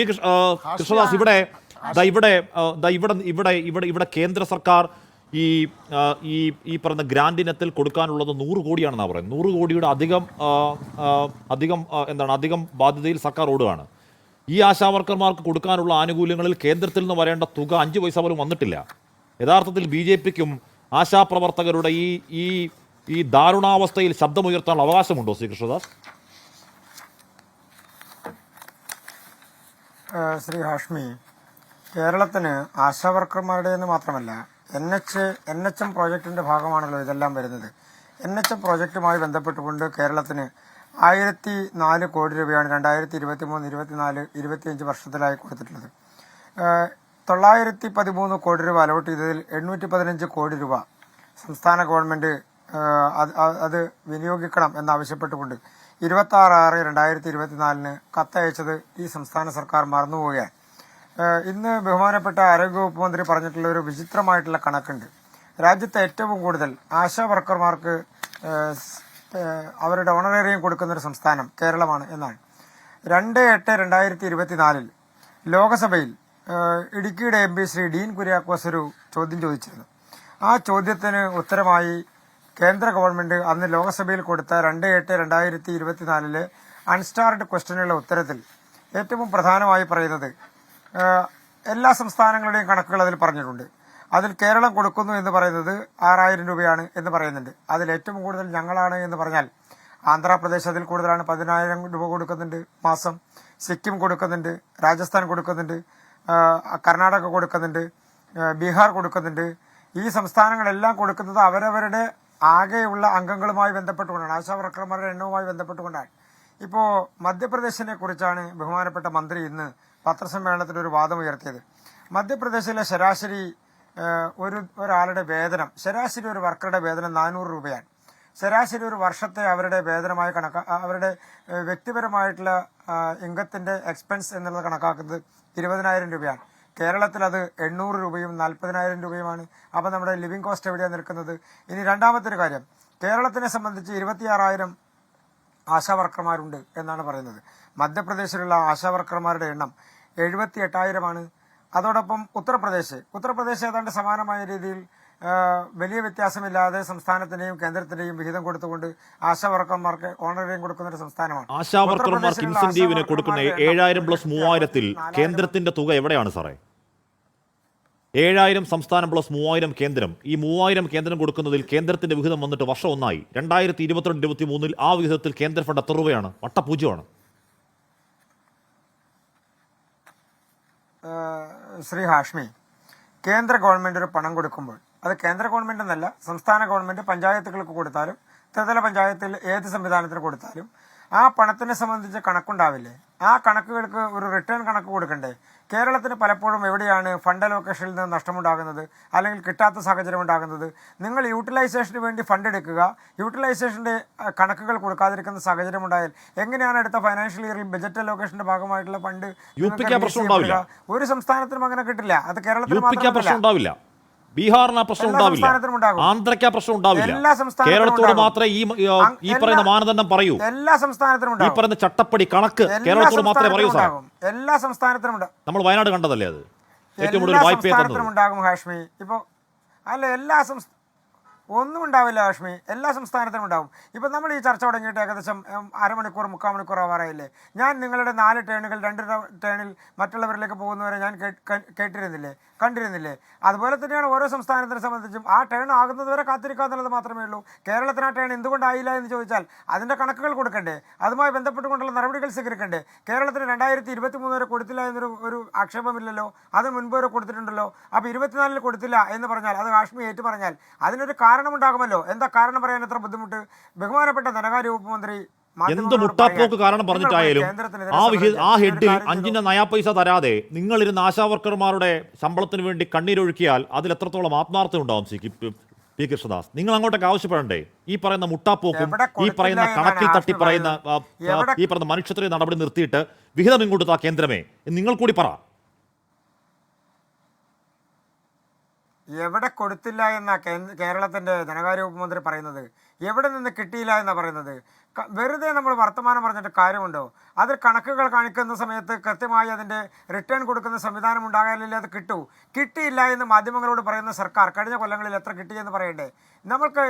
കൃഷ്ണദാസ്, ഇവിടെ കേന്ദ്ര സർക്കാർ ഈ ഈ പറഞ്ഞ ഗ്രാൻഡ് ഇനത്തിൽ കൊടുക്കാനുള്ളത് 100 കോടിയാണെന്നാണ് പറയുന്നത്. 100 കോടിയുടെ അധികം ബാധ്യതയിൽ സർക്കാർ ഓടുകയാണ്. ഈ ആശാവർക്കർമാർക്ക് കൊടുക്കാനുള്ള ആനുകൂല്യങ്ങളിൽ കേന്ദ്രത്തിൽ നിന്ന് വരേണ്ട തുക 5 പൈസ പോലും വന്നിട്ടില്ല. യഥാർത്ഥത്തിൽ BJPക്കും ആശാപ്രവർത്തകരുടെ ഈ ദാരുണാവസ്ഥയിൽ ശബ്ദമുയർത്താനുള്ള അവകാശമുണ്ടോ ശ്രീ കൃഷ്ണദാസ്? ശ്രീ ഹാഷ്മി, കേരളത്തിന് ആശാവർക്കർമാരുടേന്ന് മാത്രമല്ല NHM പ്രോജക്റ്റിൻ്റെ ഭാഗമാണല്ലോ ഇതെല്ലാം വരുന്നത്. NHM പ്രോജക്റ്റുമായി ബന്ധപ്പെട്ടുകൊണ്ട് കേരളത്തിന് 1004 കോടി രൂപയാണ് 2023, 24, 25 വർഷത്തിലായി കൊടുത്തിട്ടുള്ളത്. 913 കോടി രൂപ അലോട്ട് ചെയ്തതിൽ 815 കോടി രൂപ സംസ്ഥാന ഗവൺമെൻറ് അത് വിനിയോഗിക്കണം എന്നാവശ്യപ്പെട്ടുകൊണ്ട് 26/6/2024 കത്തയച്ചത് ഈ സംസ്ഥാന സർക്കാർ മറന്നുപോവുകയാണ്. ഇന്ന് ബഹുമാനപ്പെട്ട ആരോഗ്യവകുപ്പ് മന്ത്രി പറഞ്ഞിട്ടുള്ള ഒരു വിചിത്രമായിട്ടുള്ള കണക്കുണ്ട്. രാജ്യത്തെ ഏറ്റവും കൂടുതൽ ആശാ വർക്കർമാർക്ക് അവരുടെ ഓണറേറിയം കൊടുക്കുന്നൊരു സംസ്ഥാനം കേരളമാണ് എന്നാണ്. 2/8/2024 ലോകസഭയിൽ ഇടുക്കിയുടെ MP ശ്രീ ഡീൻ കുര്യാക്കോസ് ഒരു ചോദ്യം ചോദിച്ചിരുന്നു. ആ ചോദ്യത്തിന് ഉത്തരമായി കേന്ദ്ര ഗവൺമെന്റ് അന്ന് ലോകസഭയിൽ കൊടുത്ത 2/8/2024 അൺസ്റ്റാർഡ് ക്വസ്റ്റ്യനുള്ള ഉത്തരത്തിൽ ഏറ്റവും പ്രധാനമായി പറയുന്നത് എല്ലാ സംസ്ഥാനങ്ങളുടെയും കണക്കുകൾ അതിൽ പറഞ്ഞിട്ടുണ്ട്. അതിൽ കേരളം കൊടുക്കുന്നു എന്ന് പറയുന്നത് 6000 രൂപയാണ് എന്ന് പറയുന്നുണ്ട്. അതിൽ ഏറ്റവും കൂടുതൽ ഞങ്ങളാണ് എന്ന് പറഞ്ഞാൽ ആന്ധ്രാപ്രദേശ് അതിൽ കൂടുതലാണ്, 10000 രൂപ കൊടുക്കുന്നുണ്ട് മാസം. സിക്കിം കൊടുക്കുന്നുണ്ട്, രാജസ്ഥാൻ കൊടുക്കുന്നുണ്ട്, കർണാടക കൊടുക്കുന്നുണ്ട്, ബീഹാർ കൊടുക്കുന്നുണ്ട്. ഈ സംസ്ഥാനങ്ങളെല്ലാം കൊടുക്കുന്നത് അവരവരുടെ ആകെയുള്ള അംഗങ്ങളുമായി ബന്ധപ്പെട്ടുകൊണ്ടാണ്, ആശാവർക്കർമാരുടെ എണ്ണവുമായി ബന്ധപ്പെട്ടുകൊണ്ടാണ്. ഇപ്പോൾ മധ്യപ്രദേശിനെ കുറിച്ചാണ് ബഹുമാനപ്പെട്ട മന്ത്രി ഇന്ന് പത്രസമ്മേളനത്തിൽ ഒരു വാദം ഉയർത്തിയത്. മധ്യപ്രദേശിലെ ശരാശരി ഒരാളുടെ വേതനം, ശരാശരി ഒരു വർക്കറുടെ വേതനം 400 രൂപയാണ്. ശരാശരി ഒരു വർഷത്തെ അവരുടെ വേതനമായി അവരുടെ വ്യക്തിപരമായിട്ടുള്ള ഇൻകത്തിന്റെ എക്സ്പെൻസ് എന്നുള്ളത് കണക്കാക്കുന്നത് 20,000 രൂപയാണ്. കേരളത്തിൽ അത് 800 രൂപയും 40,000 രൂപയുമാണ്. അപ്പം നമ്മുടെ ലിവിംഗ് കോസ്റ്റ് എവിടെയാണ് നിൽക്കുന്നത്? ഇനി രണ്ടാമത്തെ ഒരു കാര്യം, കേരളത്തിനെ സംബന്ധിച്ച് 26,000 ആശാവർക്കർമാരുണ്ട് എന്നാണ് പറയുന്നത്. മധ്യപ്രദേശിലുള്ള ആശാവർക്കർമാരുടെ എണ്ണം 78,000 അതോടൊപ്പം ഉത്തർപ്രദേശ് ഏതാണ്ട് സമാനമായ രീതിയിൽ വലിയ വ്യത്യാസമില്ലാതെ സംസ്ഥാനത്തിന്റെയും കേന്ദ്രത്തിന്റെയും വിഹിതം കൊടുത്തുകൊണ്ട് ആശാവർക്കർമാർക്ക് ഓണറേറിയം കൊടുക്കുന്ന ഒരു സംസ്ഥാനമാണ്. ആശാവർക്കർമാർക്ക് ഇൻസെന്റീവിന് കൊടുക്കുന്ന 7000 + 3000 കേന്ദ്രത്തിന്റെ തുക എവിടെയാണ് സാറേ? 7000 സംസ്ഥാനം + 3000 കേന്ദ്രം. ഈ 3000 കേന്ദ്രം കൊടുക്കുന്നതിൽ കേന്ദ്രത്തിന്റെ വിഹിതം വന്നിട്ട് വർഷം ഒന്നായി. 2022-23 ആ വിഹിതത്തിൽ കേന്ദ്ര ഫണ്ട് എത്ര രൂപയാണ്? വട്ടപൂജ്യമാണ്. ശ്രീ ഹാഷ്മി, കേന്ദ്ര ഗവൺമെന്റ് ഒരു പണം കൊടുക്കുമ്പോൾ അത് കേന്ദ്ര ഗവൺമെന്റ് എന്നല്ല, സംസ്ഥാന ഗവൺമെന്റ് പഞ്ചായത്തുകൾക്ക് കൊടുത്താലും ത്രിതല പഞ്ചായത്തിൽ ഏത് സംവിധാനത്തിന് കൊടുത്താലും ആ പണത്തിനെ സംബന്ധിച്ച് കണക്കുണ്ടാവില്ലേ? ആ കണക്കുകൾക്ക് ഒരു റിട്ടേൺ കണക്ക് കൊടുക്കണ്ടേ? കേരളത്തിന് പലപ്പോഴും എവിടെയാണ് ഫണ്ട് അലോക്കേഷനിൽ നിന്ന് നഷ്ടമുണ്ടാകുന്നത് അല്ലെങ്കിൽ കിട്ടാത്ത സാഹചര്യം ഉണ്ടാകുന്നത്? നിങ്ങൾ യൂട്ടിലൈസേഷന് വേണ്ടി ഫണ്ട് എടുക്കുക, യൂട്ടിലൈസേഷന്റെ കണക്കുകൾ കൊടുക്കാതിരിക്കുന്ന സാഹചര്യം ഉണ്ടായാൽ എങ്ങനെയാണ് അടുത്ത ഫൈനാൻഷ്യൽ ഇയറിൽ ബജറ്റ് അലോക്കേഷന്റെ ഭാഗമായിട്ടുള്ള ഫണ്ട്? ഒരു സംസ്ഥാനത്തിനും അങ്ങനെ കിട്ടില്ല. അത് കേരളത്തിൽ മാത്രമല്ല, ബീഹാറിന് പ്രശ്നം ഉണ്ടാവില്ല, ആന്ധ്രയ്ക്ക് പ്രശ്നം ഉണ്ടാവില്ല. കേരളത്തോട് മാത്രമേ ഈ പറയുന്ന മാനദണ്ഡം പറയൂ. എല്ലാ സംസ്ഥാനത്തിനും ഈ പറയുന്ന ചട്ടപ്പടി കണക്ക് കേരളത്തോട് മാത്രമേ പറയൂ സാർ. എല്ലാ സംസ്ഥാനത്തിനും നമ്മൾ വയനാട് കണ്ടതല്ലേ അത്? ഏറ്റവും കൂടുതൽ വായ്പ ഉണ്ടാകും ഹാഷ്മി. ഇപ്പൊ അല്ല, ഒന്നും ഉണ്ടാവില്ല ഹാഷ്മി, എല്ലാ സംസ്ഥാനത്തിനും ഉണ്ടാവും. ഇപ്പം നമ്മൾ ഈ ചർച്ച തുടങ്ങിയിട്ട് ഏകദേശം 1/2 മണിക്കൂർ 3/4 മണിക്കൂർ ആവാറായില്ലേ? ഞാൻ നിങ്ങളുടെ 4 ടേണുകൾ 2 ടേണിൽ മറ്റുള്ളവരിലേക്ക് പോകുന്നവരെ ഞാൻ കണ്ടിരുന്നില്ലേ? അതുപോലെ തന്നെയാണ് ഓരോ സംസ്ഥാനത്തിനെ സംബന്ധിച്ചും ആ ടേൺ ആകുന്നതുവരെ കാത്തിരിക്കുക എന്നുള്ളത് മാത്രമേ ഉള്ളൂ. കേരളത്തിന് ആ ടേൺ എന്തുകൊണ്ടായില്ല എന്ന് ചോദിച്ചാൽ അതിൻ്റെ കണക്കുകൾ കൊടുക്കണ്ടേ? അതുമായി ബന്ധപ്പെട്ടുകൊണ്ടുള്ള നടപടികൾ സ്വീകരിക്കണ്ടേ? കേരളത്തിന് 2023 വരെ കൊടുത്തില്ല എന്നൊരു ആക്ഷേപമില്ലല്ലോ, അത് മുൻപ് വരെ കൊടുത്തിട്ടുണ്ടല്ലോ. അപ്പോൾ 24 കൊടുത്തില്ല എന്ന് പറഞ്ഞാൽ, അത് കാശ്മീർ ഏറ്റു പറഞ്ഞാൽ അതിനൊരു കാരണമുണ്ടാകുമല്ലോ. എന്താ കാരണം പറയാൻ എത്ര ബുദ്ധിമുട്ട്? ബഹുമാനപ്പെട്ട ധനകാര്യ വകുപ്പ് മന്ത്രി എന്ത് മുട്ടാപ്പോക്ക് കാരണം പറഞ്ഞിട്ടായാലും ആ ഹെഡിൽ 5 നയാ പൈസ തരാതെ നിങ്ങളിരുന്ന ആശാവർക്കർമാരുടെ ശമ്പളത്തിന് വേണ്ടി കണ്ണീരൊഴുക്കിയാൽ അതിൽ എത്രത്തോളം ആത്മാർത്ഥം ഉണ്ടാവും പി കൃഷ്ണദാസ്? നിങ്ങൾ അങ്ങോട്ടൊക്കെ ആവശ്യപ്പെടണ്ടേ? ഈ പറയുന്ന മുട്ടാപ്പോക്കും ഈ പറയുന്ന കണക്കിൽ തട്ടി പറയുന്ന ഈ പറയുന്ന മനുഷ്യത്വ നടപടി നിർത്തിയിട്ട് വിഹിതം ഇങ്ങോട്ട് താ കേന്ദ്രമേ നിങ്ങൾ കൂടി പറ. എവിടെ കൊടുത്തില്ല എന്നാ കേരളത്തിന്റെ ധനകാര്യ വകുപ്പ് മന്ത്രി പറയുന്നത്? എവിടെ നിന്ന് കിട്ടിയില്ല എന്നാണ് പറയുന്നത്. വെറുതെ നമ്മൾ വർത്തമാനം പറഞ്ഞിട്ട് കാര്യമുണ്ടോ? അതിൽ കണക്കുകൾ കാണിക്കുന്ന സമയത്ത് കൃത്യമായി അതിൻ്റെ റിട്ടേൺ കൊടുക്കുന്ന സംവിധാനം ഉണ്ടാകാനില്ല, അത് കിട്ടിയില്ല എന്ന് മാധ്യമങ്ങളോട് പറയുന്ന സർക്കാർ കഴിഞ്ഞ കൊല്ലങ്ങളിൽ എത്ര കിട്ടിയെന്ന് പറയണ്ടേ? നമ്മൾക്ക്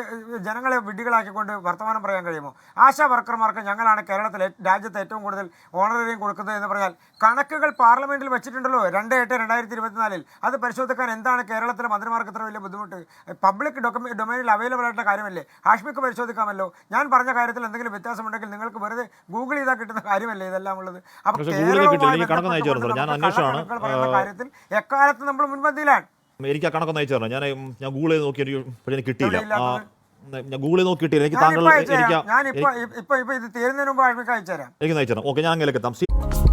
ജനങ്ങളെ വിഡ്ഢികളാക്കിക്കൊണ്ട് വർത്തമാനം പറയാൻ കഴിയുമോ? ആശാ വർക്കർമാർക്ക് ഞങ്ങളാണ് കേരളത്തിലെ രാജ്യത്ത് ഏറ്റവും കൂടുതൽ ഓണറേറിയം കൊടുക്കുന്നത് എന്ന് പറഞ്ഞാൽ കണക്കുകൾ പാർലമെന്റിൽ വെച്ചിട്ടുണ്ടല്ലോ 2/8/2024. അത് പരിശോധിക്കാൻ എന്താണ് കേരളത്തിലെ മന്ത്രിമാർക്ക് ഇത്ര വലിയ ബുദ്ധിമുട്ട്? പബ്ലിക് ഡൊമൈനിൽ അവൈലബിൾ ആയിട്ടുള്ള കാര്യമല്ലേ? ഹാഷ്മിക്ക് പരിശോധിക്കാമല്ലോ. ഞാൻ പറഞ്ഞ കാര്യത്തിൽ എന്തെങ്കിലും വ്യത്യാസമുണ്ടെങ്കിൽ നിങ്ങൾക്ക് വെറുതെ ഗൂഗിൾ ചെയ്താൽ കിട്ടുന്ന കാര്യമല്ലേ ഇതെല്ലാം ഉള്ളത്? അപ്പോൾ കാര്യത്തിൽ എക്കാലത്ത് നമ്മൾ മുൻപന്തിയിലാണ്. എനിക്ക് ആ കണക്കൊന്ന് അയച്ചു തരണം. ഞാൻ ഗൂഗിൾ ചെയ്ത് നോക്കി എനിക്ക് കിട്ടിയില്ല. ഞാൻ ഗൂഗിൾ നോക്കിയിട്ടില്ല. എനിക്ക് താങ്കൾ ഞാൻ ഇപ്പൊ ഇത് തീരുന്നതിന് മുമ്പ് ഹാഷ്മിക്ക് അയച്ചു തരാം. എനിക്ക് അയച്ചു തരാം. ഓക്കെ, ഞാൻ അങ്ങനെയൊക്കെ എത്താം.